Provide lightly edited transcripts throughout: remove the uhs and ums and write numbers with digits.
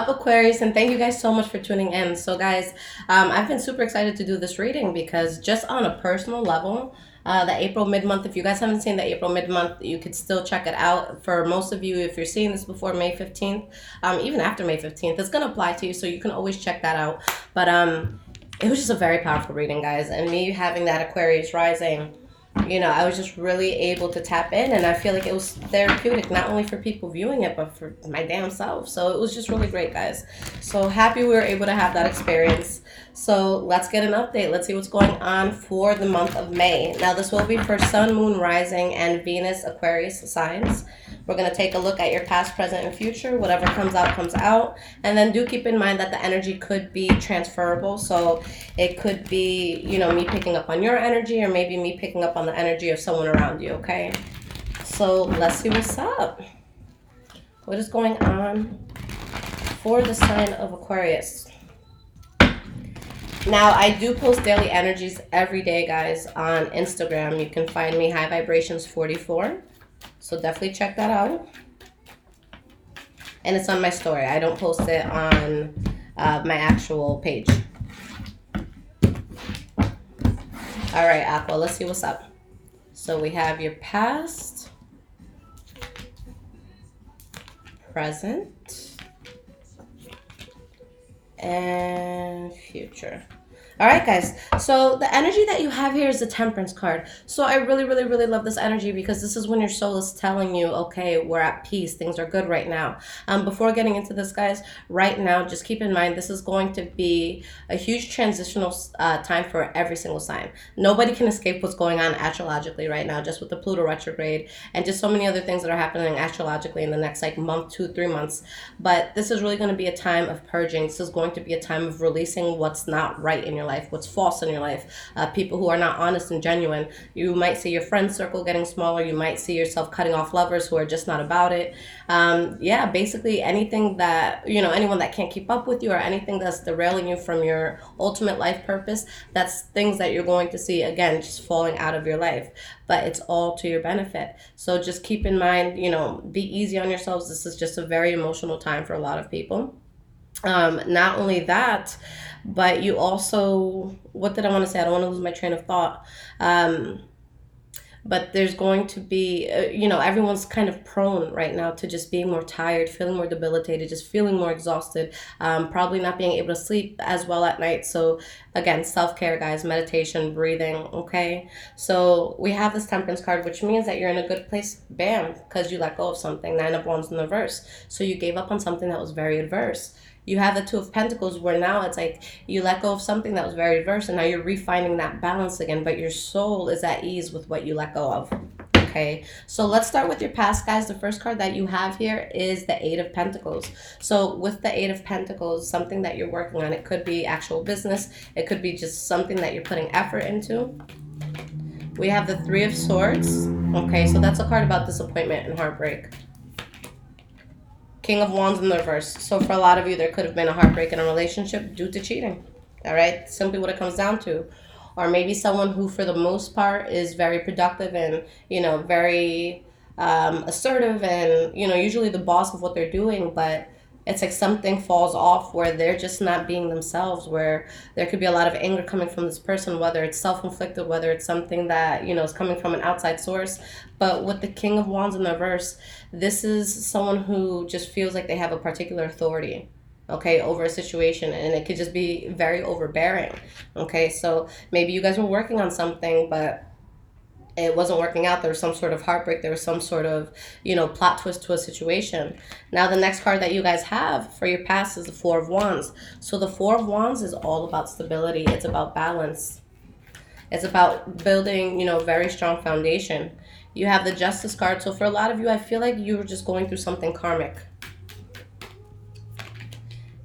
Aquarius, and thank you guys so much for tuning in. So guys, I've been super excited to do this reading because just on a personal level, the April mid-month, if you guys haven't seen the April mid-month, you could still check it out. For most of you, if you're seeing this before May 15th, even after May 15th, it's going to apply to you, so you can always check that out. But it was just a very powerful reading, guys, and me having that Aquarius rising, I was just really able to tap in, and I feel like it was therapeutic, not only for people viewing it, but for my damn self. So it was just really great, guys. So happy we were able to have that experience. So let's get an update. Let's see what's going on for the month of May. Now, this will be for Sun, Moon, Rising, and Venus Aquarius signs. We're going to take a look at your past, present, and future. Whatever comes out, comes out. And then do keep in mind that the energy could be transferable. So it could be, me picking up on your energy, or maybe me picking up on the energy of someone around you, okay? So let's see what's up. What is going on for the sign of Aquarius? Now, I do post daily energies every day, guys, on Instagram. You can find me, High Vibrations 44. So definitely check that out. And it's on my story. I don't post it on my actual page. All right, Aqua, let's see what's up. So we have your past, present, and future. All right, guys. So the energy that you have here is the Temperance card. So I really, really, really love this energy because this is when your soul is telling you, okay, we're at peace. Things are good right now. Before getting into this, guys, right now, just keep in mind, this is going to be a huge transitional time for every single sign. Nobody can escape what's going on astrologically right now, just with the Pluto retrograde and just so many other things that are happening astrologically in the next month, 2, 3 months. But this is really going to be a time of purging. This is going to be a time of releasing what's not right in your life, what's false in your life, people who are not honest and genuine. You might see your friend circle getting smaller. You might see yourself cutting off lovers who are just not about it. Yeah, basically anything that, anyone that can't keep up with you, or anything that's derailing you from your ultimate life purpose, that's things that you're going to see, again, just falling out of your life. But it's all to your benefit. So just keep in mind, be easy on yourselves. This is just a very emotional time for a lot of people. Not only that, but you also, what did I want to say? I don't want to lose my train of thought. But there's going to be, everyone's kind of prone right now to just being more tired, feeling more debilitated, just feeling more exhausted, probably not being able to sleep as well at night. So again, self-care, guys, meditation, breathing, okay? So we have this Temperance card, which means that you're in a good place, bam, because you let go of something. 9 of Wands in the reverse. So you gave up on something that was very adverse. You have the 2 of Pentacles, where now it's like you let go of something that was very adverse, and now you're refining that balance again, but your soul is at ease with what you let go of. Okay, so let's start with your past, guys. The first card that you have here is the 8 of Pentacles. So with the 8 of Pentacles, something that you're working on, it could be actual business. It could be just something that you're putting effort into. We have the 3 of Swords. Okay, so that's a card about disappointment and heartbreak. King of Wands in the reverse. So for a lot of you, there could have been a heartbreak in a relationship due to cheating. All right, simply what it comes down to. Or maybe someone who, for the most part, is very productive and, very assertive and, usually the boss of what they're doing, but it's like something falls off where they're just not being themselves, where there could be a lot of anger coming from this person, whether it's self-inflicted, whether it's something that, is coming from an outside source. But with the King of Wands in the reverse, this is someone who just feels like they have a particular authority, okay, over a situation, and it could just be very overbearing. Okay, so maybe you guys were working on something, but it wasn't working out. There was some sort of heartbreak. There was some sort of, plot twist to a situation. Now, the next card that you guys have for your past is the 4 of Wands. So the 4 of Wands is all about stability. It's about balance. It's about building, very strong foundation. You have the Justice card. So for a lot of you, I feel like you were just going through something karmic.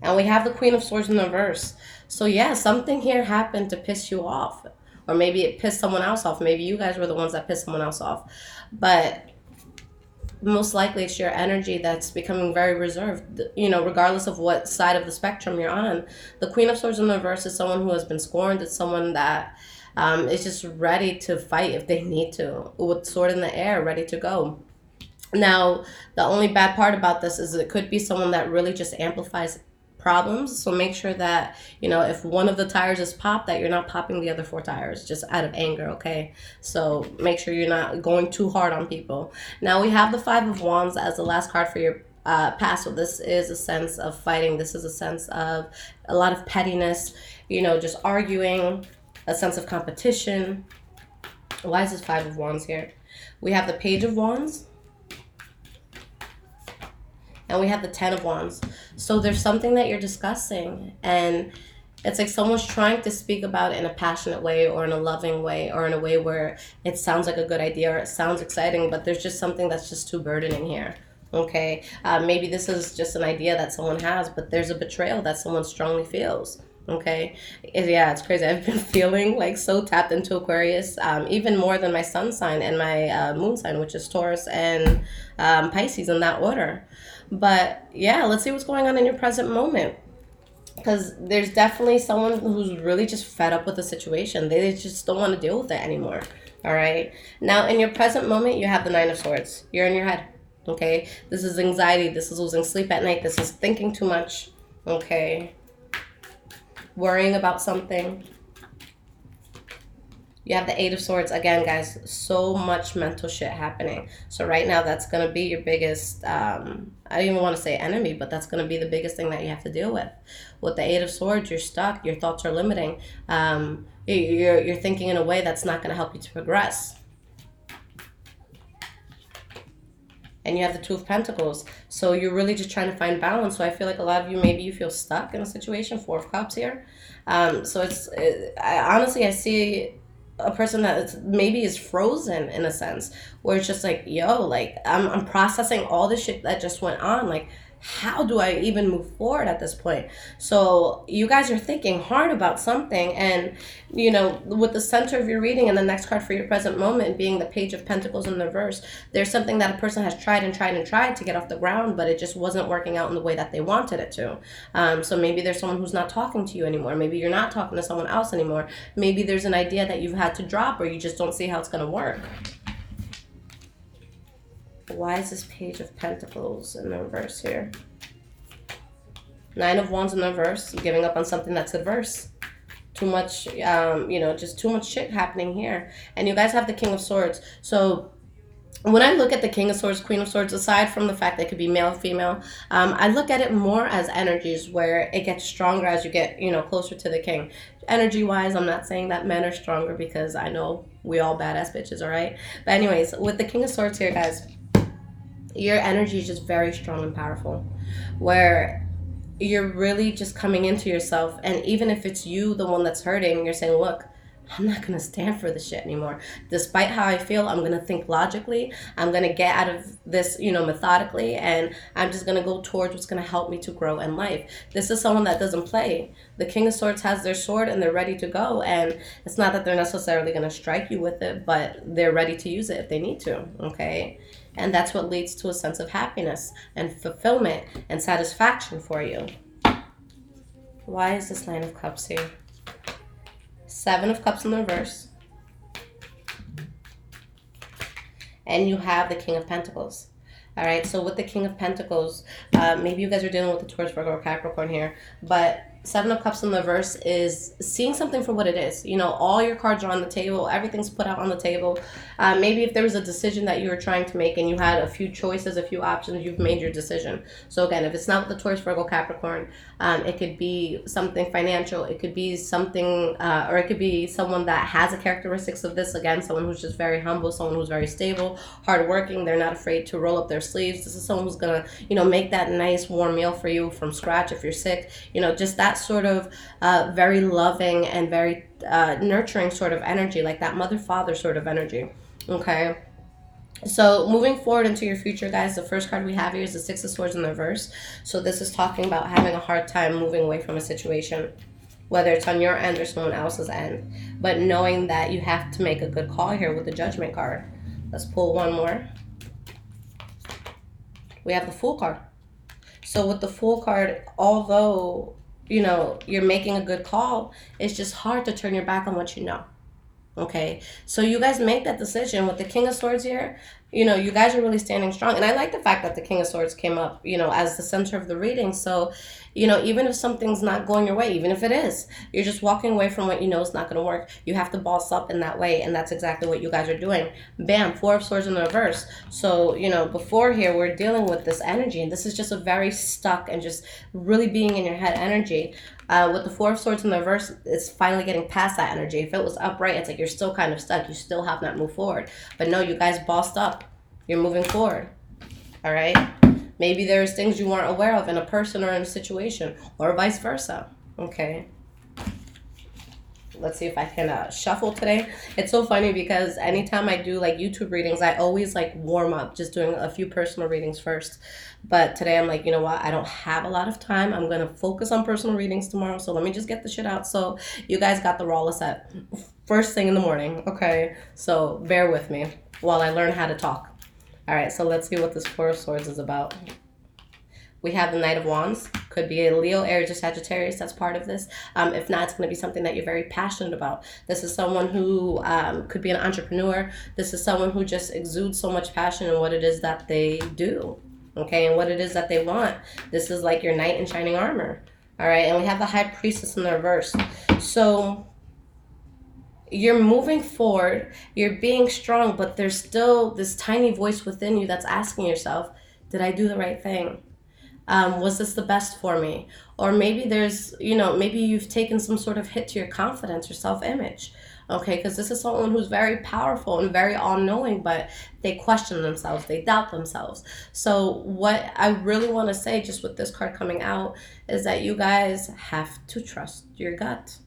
And we have the Queen of Swords in the reverse. So yeah, something here happened to piss you off. Or maybe it pissed someone else off. Maybe you guys were the ones that pissed someone else off. But most likely it's your energy that's becoming very reserved, regardless of what side of the spectrum you're on. The Queen of Swords in the reverse is someone who has been scorned. It's someone that is just ready to fight if they need to, with sword in the air, ready to go. Now, the only bad part about this is it could be someone that really just amplifies problems. So make sure that, if one of the tires is popped, that you're not popping the other 4 tires just out of anger, okay? So make sure you're not going too hard on people. Now we have the Five of Wands as the last card for your past. So this is a sense of fighting. This is a sense of a lot of pettiness, just arguing, a sense of competition. Why is this Five of Wands here? We have the Page of Wands. And we have the Ten of Wands. So there's something that you're discussing, and it's like someone's trying to speak about it in a passionate way or in a loving way or in a way where it sounds like a good idea or it sounds exciting, but there's just something that's just too burdening here. Okay, maybe this is just an idea that someone has, but there's a betrayal that someone strongly feels. Okay, yeah, it's crazy. I've been feeling like so tapped into Aquarius, even more than my sun sign and my moon sign, which is Taurus and Pisces, in that order. But yeah, let's see what's going on in your present moment, because there's definitely someone who's really just fed up with the situation. They just don't want to deal with it anymore. All right, now in your present moment, you have the Nine of Swords. You're in your head. Okay, this is anxiety. This is losing sleep at night. This is thinking too much. Okay, worrying about something. You have the Eight of Swords. Again, guys, so much mental shit happening. So right now, that's going to be your biggest, I don't even want to say enemy, but that's going to be the biggest thing that you have to deal with. With the Eight of Swords, you're stuck. Your thoughts are limiting. You're thinking in a way that's not going to help you to progress. And you have the Two of Pentacles. So you're really just trying to find balance. So I feel like a lot of you, maybe you feel stuck in a situation. Four of Cups here. So honestly, I see a person that maybe is frozen in a sense, where it's just like, yo, like I'm processing all the shit that just went on. Like, how do I even move forward at this point? So you guys are thinking hard about something, and with the center of your reading and the next card for your present moment being the Page of Pentacles in the reverse, there's something that a person has tried and tried and tried to get off the ground, but it just wasn't working out in the way that they wanted it to. So maybe there's someone who's not talking to you anymore. Maybe you're not talking to someone else anymore. Maybe there's an idea that you've had to drop, or you just don't see how it's going to work. Why is this Page of Pentacles in the reverse here? Nine of Wands in the reverse, giving up on something that's adverse. Too much, just too much shit happening here. And you guys have the King of Swords. So when I look at the King of Swords, Queen of Swords, aside from the fact that it could be male or female, I look at it more as energies, where it gets stronger as you get, closer to the king. Energy-wise, I'm not saying that men are stronger, because I know we all badass bitches, all right? But anyways, with the King of Swords here, guys, your energy is just very strong and powerful, where you're really just coming into yourself. And even if it's you, the one that's hurting, you're saying, look, I'm not going to stand for this shit anymore. Despite how I feel, I'm going to think logically. I'm going to get out of this, methodically. And I'm just going to go towards what's going to help me to grow in life. This is someone that doesn't play. The King of Swords has their sword and they're ready to go. And it's not that they're necessarily going to strike you with it, but they're ready to use it if they need to, okay? And that's what leads to a sense of happiness and fulfillment and satisfaction for you. Why is this Nine of Cups here? Seven of Cups in the reverse. And you have the King of Pentacles. All right, so with the King of Pentacles, maybe you guys are dealing with the Taurus, Virgo, or Capricorn here, but Seven of Cups in the reverse is seeing something for what it is. All your cards are on the table. Everything's put out on the table. Maybe if there was a decision that you were trying to make and you had a few choices, a few options, you've made your decision. So again, if it's not with the Taurus, Virgo, Capricorn, it could be something financial. It could be something, or it could be someone that has the characteristics of this. Again, someone who's just very humble, someone who's very stable, hardworking. They're not afraid to roll up their sleeves. This is someone who's going to, make that nice warm meal for you from scratch if you're sick. Just that sort of very loving and very nurturing sort of energy, like that mother-father sort of energy. Okay, so moving forward into your future, guys, the first card we have here is the Six of Swords in the reverse. So this is talking about having a hard time moving away from a situation, whether it's on your end or someone else's end, but knowing that you have to make a good call here with the Judgment card. Let's pull one more. We have the Fool card. So with the Fool card, although you're making a good call, it's just hard to turn your back on what you know. Okay, so you guys make that decision with the King of Swords here. you know, you guys are really standing strong. And I like the fact that the King of Swords came up, you know, as the center of the reading. So, you know, even if something's not going your way, even if it is, you're just walking away from what you know is not going to work. You have to boss up in that way. And that's exactly what you guys are doing. Bam, Four of Swords in the reverse. So, you know, before here, we're dealing with this energy. And this is just a very stuck and just really being in your head energy. With the Four of Swords in the reverse, it's finally getting past that energy. If it was upright, it's like you're still kind of stuck. You still have not moved forward. But no, you guys bossed up. You're moving forward. All right? Maybe there's things you weren't aware of in a person or in a situation, or vice versa. Okay? Let's see if I can shuffle today. It's so funny because anytime I do like YouTube readings, I always like warm up just doing a few personal readings first. But today I'm like, you know what? I don't have a lot of time. I'm going to focus on personal readings tomorrow. So let me just get the shit out. So you guys got the raw Lissette first thing in the morning. Okay? So bear with me while I learn how to talk. All right, so let's see what this Four of Swords is about. We have the Knight of Wands. Could be a Leo, Aries, or Sagittarius that's part of this. If not, it's going to be something that you're very passionate about. This is someone who could be an entrepreneur. This is someone who just exudes so much passion in what it is that they do, okay, and what it is that they want. This is like your knight in shining armor. All right, and we have the High Priestess in the reverse. So you're moving forward, you're being strong, but there's still this tiny voice within you that's asking yourself, did I do the right thing? Was this the best for me? Or maybe there's, you know, maybe you've taken some sort of hit to your confidence or self-image. Okay, because this is someone who's very powerful and very all-knowing, but they question themselves, they doubt themselves. So what I really want to say just with this card coming out is that you guys have to trust your gut.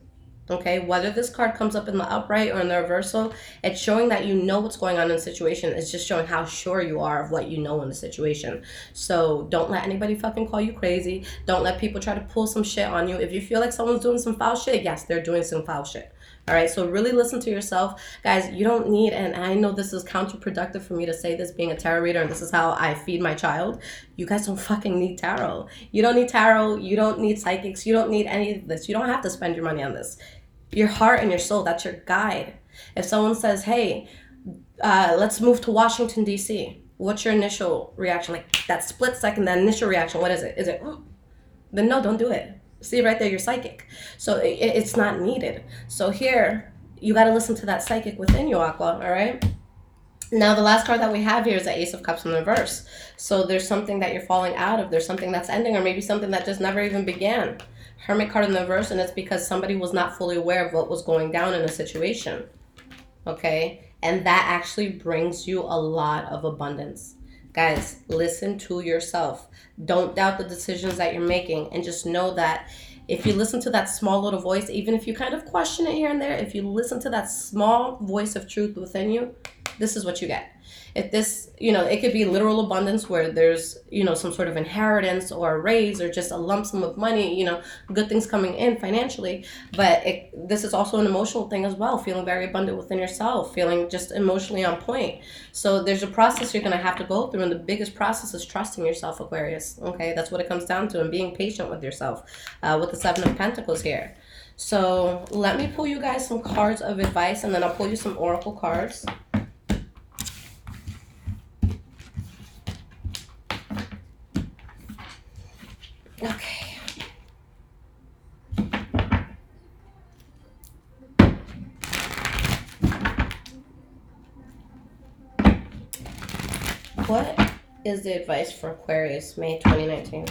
Okay, whether this card comes up in the upright or in the reversal, it's showing that you know what's going on in the situation. It's just showing how sure you are of what you know in the situation. So don't let anybody fucking call you crazy. Don't let people try to pull some shit on you. If you feel like someone's doing some foul shit, yes, they're doing some foul shit. All right, so really listen to yourself. Guys, you don't need, and I know this is counterproductive for me to say this being a tarot reader, and this is how I feed my child. You guys don't fucking need tarot. You don't need tarot. You don't need psychics. You don't need any of this. You don't have to spend your money on this. Your heart and your soul, that's your guide. If someone says, hey, let's move to Washington, D.C., what's your initial reaction? Like that split second, that initial reaction, what is it? Is it, then no, don't do it. See right there, you're psychic. So it's not needed. So here, you got to listen to that psychic within you, Aqua, all right? Now, the last card that we have here is the Ace of Cups in the reverse. So there's something that you're falling out of. There's something that's ending, or maybe something that just never even began. Hermit card in the reverse, and it's because somebody was not fully aware of what was going down in a situation. Okay? And that actually brings you a lot of abundance. Guys, listen to yourself. Don't doubt the decisions that you're making, and just know that if you listen to that small little voice, even if you kind of question it here and there, if you listen to that small voice of truth within you, this is what you get. If this, you know, it could be literal abundance where there's, you know, some sort of inheritance or a raise or just a lump sum of money, you know, good things coming in financially. But this is also an emotional thing as well, feeling very abundant within yourself, feeling just emotionally on point. So there's a process you're going to have to go through. And the biggest process is trusting yourself, Aquarius. Okay, that's what it comes down to, and being patient with yourself with the Seven of Pentacles here. So let me pull you guys some cards of advice, and then I'll pull you some oracle cards. Okay. What is the advice for Aquarius, May 2019?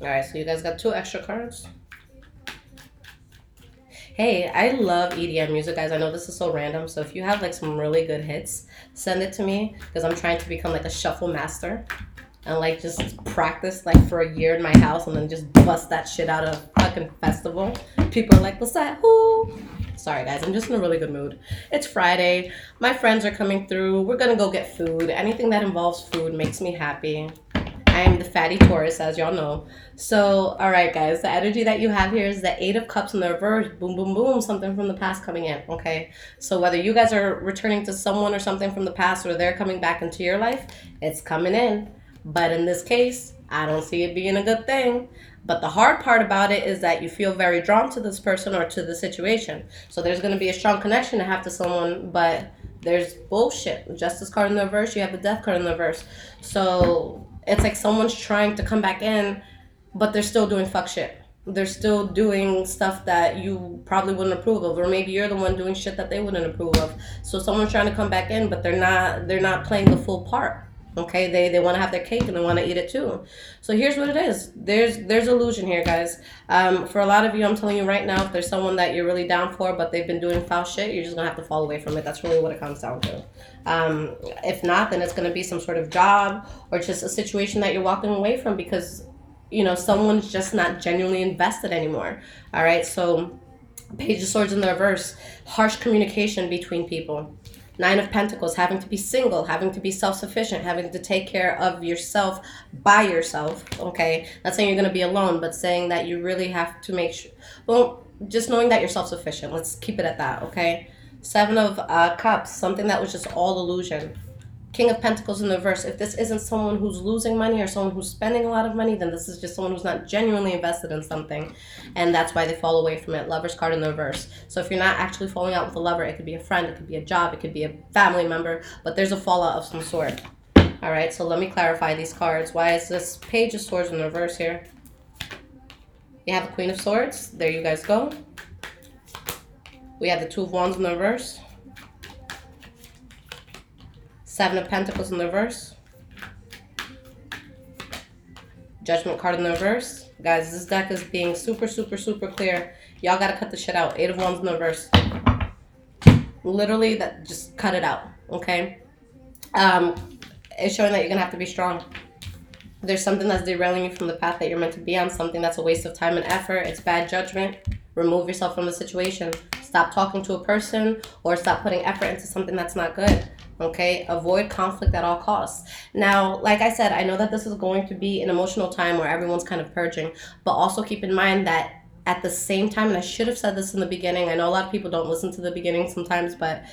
All right, so you guys got 2 extra cards. Hey, I love EDM music, guys. I know this is so random, so if you have like some really good hits, send it to me, because I'm trying to become like a shuffle master and like just practice like for a year in my house and then just bust that shit out of a fucking festival. People are like, Lissette, who? Sorry, guys, I'm just in a really good mood. It's Friday. My friends are coming through. We're gonna go get food. Anything that involves food makes me happy. I am the fatty Taurus, as y'all know. So, all right, guys, the energy that you have here is the 8 of Cups in the reverse. Boom, boom, boom, something from the past coming in, okay? So whether you guys are returning to someone or something from the past, or they're coming back into your life, it's coming in. But in this case, I don't see it being a good thing. But the hard part about it is that you feel very drawn to this person or to the situation. So there's going to be a strong connection to have to someone, but there's bullshit. Justice card in the reverse, you have the death card in the reverse. So it's like someone's trying to come back in, but they're still doing fuck shit. They're still doing stuff that you probably wouldn't approve of, or maybe you're the one doing shit that they wouldn't approve of. So someone's trying to come back in, but they're not playing the full part. Okay, they want to have their cake and they want to eat it too. So here's what it is. There's illusion here, guys. For a lot of you, I'm telling you right now, if there's someone that you're really down for, but they've been doing foul shit, you're just gonna have to fall away from it. That's really what it comes down to. If not, then it's gonna be some sort of job or just a situation that you're walking away from because someone's just not genuinely invested anymore. All right, so Page of Swords in the reverse, harsh communication between people. Nine of Pentacles, having to be single, having to be self-sufficient, having to take care of yourself by yourself, okay? Not saying you're going to be alone, but saying that you really have to make sure, well, just knowing that you're self-sufficient. Let's keep it at that, okay? Seven of Cups, something that was just all illusion. King of Pentacles in the reverse. If this isn't someone who's losing money or someone who's spending a lot of money, then this is just someone who's not genuinely invested in something. And that's why they fall away from it. Lover's card in the reverse. So if you're not actually falling out with a lover, it could be a friend, it could be a job, it could be a family member, but there's a fallout of some sort. All right, so let me clarify these cards. Why is this Page of Swords in the reverse here? You have the Queen of Swords. There you guys go. We have the Two of Wands in the reverse. Seven of Pentacles in the reverse. Judgment card in the reverse. Guys, this deck is being super, super, super clear. Y'all gotta cut the shit out. Eight of Wands in the reverse. Literally, that just cut it out, okay? It's showing that you're gonna have to be strong. There's something that's derailing you from the path that you're meant to be on, something that's a waste of time and effort. It's bad judgment. Remove yourself from the situation. Stop talking to a person or stop putting effort into something that's not good. Okay, avoid conflict at all costs. Now, like I said, I know that this is going to be an emotional time where everyone's kind of purging, but also keep in mind that at the same time, and I should have said this in the beginning, I know a lot of people don't listen to the beginning sometimes, but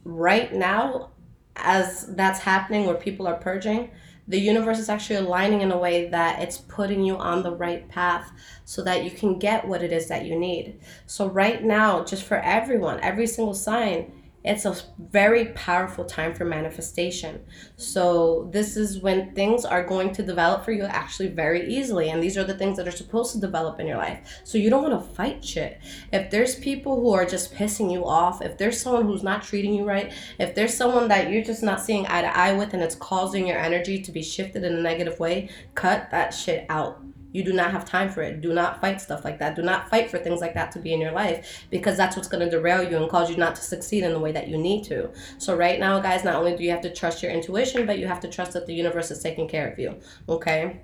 right now, as that's happening where people are purging, the universe is actually aligning in a way that it's putting you on the right path so that you can get what it is that you need. So right now, just for everyone, every single sign, it's a very powerful time for manifestation. So this is when things are going to develop for you actually very easily. And these are the things that are supposed to develop in your life. So you don't want to fight shit. If there's people who are just pissing you off, if there's someone who's not treating you right, if there's someone that you're just not seeing eye to eye with and it's causing your energy to be shifted in a negative way, cut that shit out. You do not have time for it. Do not fight stuff like that. Do not fight for things like that to be in your life because that's what's going to derail you and cause you not to succeed in the way that you need to. So right now, guys, not only do you have to trust your intuition, but you have to trust that the universe is taking care of you, okay?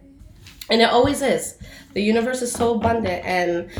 And it always is. The universe is so abundant and,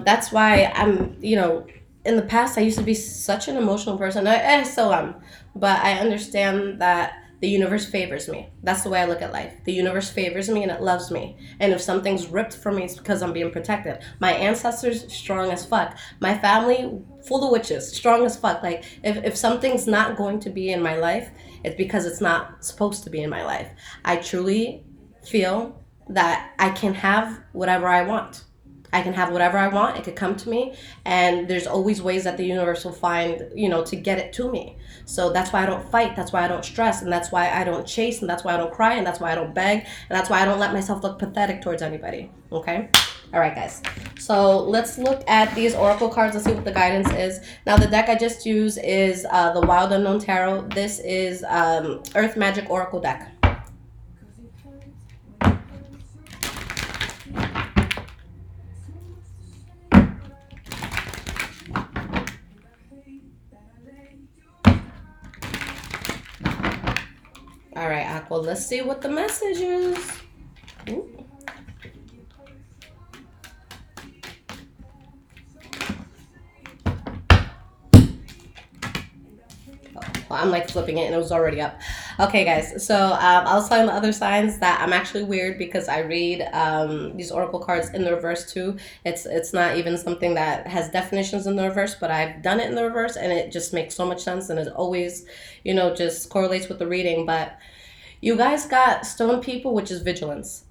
that's why I'm, in the past, I used to be such an emotional person. I still am. But I understand that the universe favors me. That's the way I look at life. The universe favors me and it loves me. And if something's ripped from me, it's because I'm being protected. My ancestors, strong as fuck. My family, full of witches, strong as fuck. Like, if something's not going to be in my life, it's because it's not supposed to be in my life. I truly feel that I can have whatever I want. I can have whatever I want. It could come to me. And there's always ways that the universe will find, to get it to me. So that's why I don't fight. That's why I don't stress. And that's why I don't chase. And that's why I don't cry. And that's why I don't beg. And that's why I don't let myself look pathetic towards anybody. Okay? All right, guys. So let's look at these oracle cards. Let's see what the guidance is. Now, the deck I just used is the Wild Unknown Tarot. This is Earth Magic Oracle deck. All right, Aqua, let's see what the message is. Ooh. Well, I'm like flipping it and it was already up. Okay, guys, so I was telling the other signs that I'm actually weird because I read these oracle cards in the reverse too. It's not even something that has definitions in the reverse, but I've done it in the reverse and it just makes so much sense and it always, just correlates with the reading. But You guys got stone people, which is vigilance.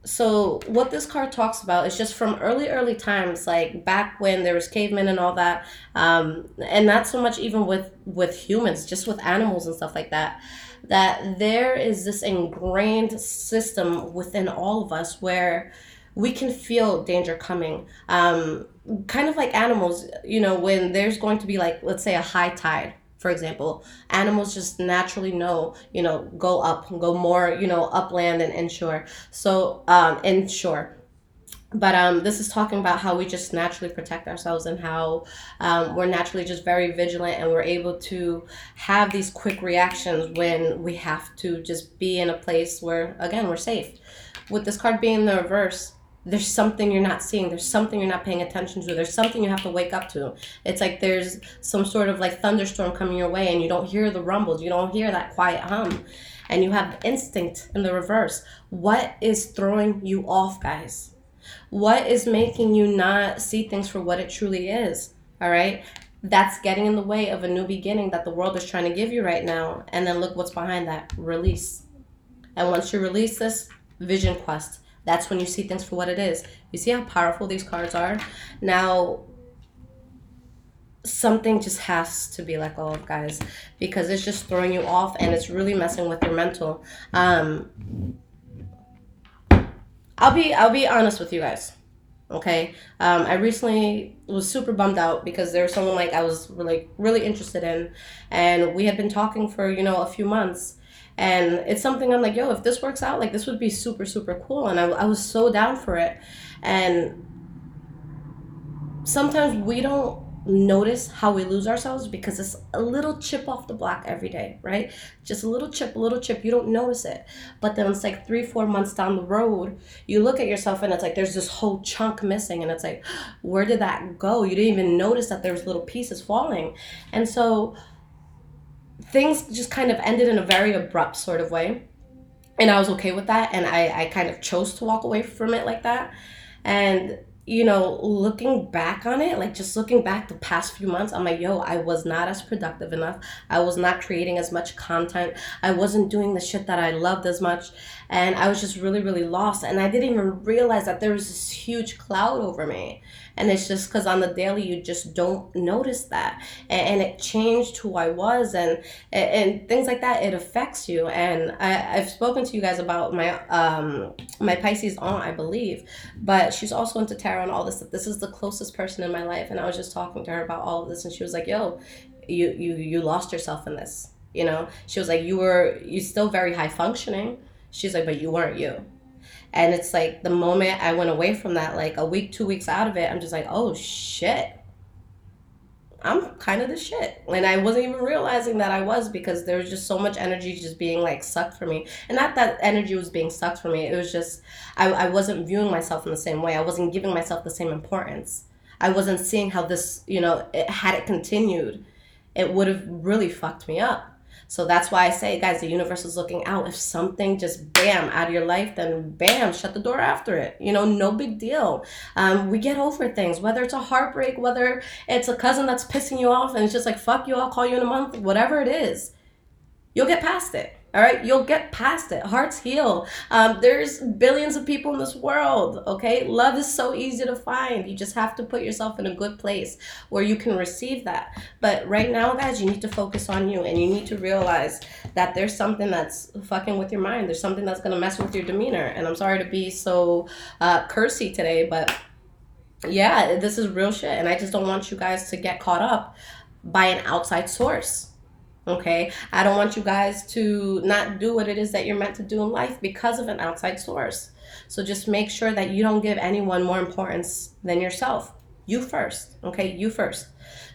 So what this card talks about is just from early times, like back when there was cavemen and all that, and not so much even with humans, just with animals and stuff like that, that there is this ingrained system within all of us where we can feel danger coming, kind of like animals, when there's going to be, like, let's say a high tide, for example. Animals just naturally know, go up, go more, upland and inshore. So, inshore. But this is talking about how we just naturally protect ourselves, and how we're naturally just very vigilant, and we're able to have these quick reactions when we have to just be in a place where, again, we're safe. With this card being in the reverse, there's something you're not seeing. There's something you're not paying attention to. There's something you have to wake up to. It's like there's some sort of like thunderstorm coming your way, and you don't hear the rumbles. You don't hear that quiet hum. And you have instinct in the reverse. What is throwing you off, guys? What is making you not see things for what it truly is? All right? That's getting in the way of a new beginning that the world is trying to give you right now. And then look what's behind that. Release. And once you release this, vision quest. That's when you see things for what it is. You see how powerful these cards are? Now, something just has to be let go of, guys, because it's just throwing you off, and it's really messing with your mental. I'll be honest with you guys. Okay. I recently was super bummed out because there was someone like I was really interested in, and we had been talking for, a few months. And it's something I'm like, yo, if this works out, like, this would be super, super cool. And I was so down for it. And sometimes we don't notice how we lose ourselves because it's a little chip off the block every day, right? Just a little chip, you don't notice it. But then it's like 3-4 months down the road, you look at yourself and it's like there's this whole chunk missing, and it's like, where did that go? You didn't even notice that there was little pieces falling. And so things just kind of ended in a very abrupt sort of way, and I was okay with that, and I kind of chose to walk away from it like that. And looking back on it, like just looking back the past few months, I'm like, yo, I was not as productive enough. I was not creating as much content. I wasn't doing the shit that I loved as much. And I was just really, really lost. And I didn't even realize that there was this huge cloud over me. And it's just because on the daily, you just don't notice that. And it changed who I was, and things like that. It affects you. And I've spoken to you guys about my Pisces aunt, I believe. But she's also into tarot and all this stuff. This is the closest person in my life. And I was just talking to her about all of this. And she was like, yo, you lost yourself in this. She was like, you still very high functioning. She's like, but you weren't you. And it's like the moment I went away from that, like a week, 2 weeks out of it, I'm just like, oh shit, I'm kind of the shit. And I wasn't even realizing that I was, because there was just so much energy just being like sucked from me. And not that energy was being sucked from me. It was just, I wasn't viewing myself in the same way. I wasn't giving myself the same importance. I wasn't seeing how this, had it continued, it would have really fucked me up. So that's why I say, guys, the universe is looking out. If something just bam out of your life, then bam, shut the door after it. No big deal. We get over things, whether it's a heartbreak, whether it's a cousin that's pissing you off and it's just like, fuck you, I'll call you in a month, whatever it is, you'll get past it. All right, you'll get past it. Hearts heal. There's billions of people in this world, okay? Love is so easy to find. You just have to put yourself in a good place where you can receive that. But right now, guys, you need to focus on you, and you need to realize that there's something that's fucking with your mind. There's something that's gonna mess with your demeanor. And I'm sorry to be so cursy today, but yeah, this is real shit. And I just don't want you guys to get caught up by an outside source. Okay, I don't want you guys to not do what it is that you're meant to do in life because of an outside source. So just make sure that you don't give anyone more importance than yourself. You first, okay? You first.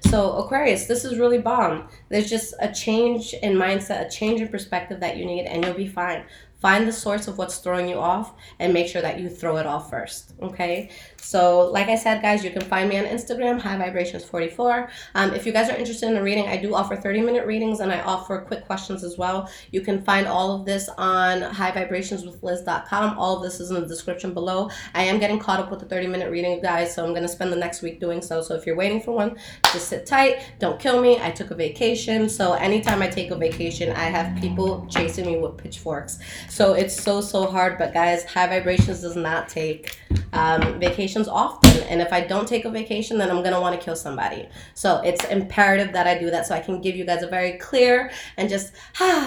So Aquarius, this is really bomb. There's just a change in mindset, a change in perspective that you need, and you'll be fine. find the source of what's throwing you off and make sure that you throw it off first. Okay, so like I said, guys, you can find me on Instagram, High Vibrations 44. If you guys are interested in a reading, I do offer 30-minute readings, and I offer quick questions as well. You can find all of this on highvibrationswithliz.com. All of this is in the description below. I am getting caught up with the 30-minute reading, guys, so I'm going to spend the next week doing so. So if you're waiting for one, just sit tight. Don't kill me. I took a vacation, so anytime I take a vacation, I have people chasing me with pitchforks. So it's so hard. But guys, High Vibrations does not take vacations often, and if I don't take a vacation, then I'm gonna want to kill somebody. So it's imperative that I do that, so I can give you guys a very clear and just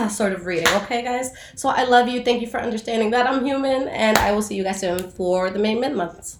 sort of reading. Okay, guys, so I love you. Thank you for understanding that I'm human, and I will see you guys soon for the May mid-months.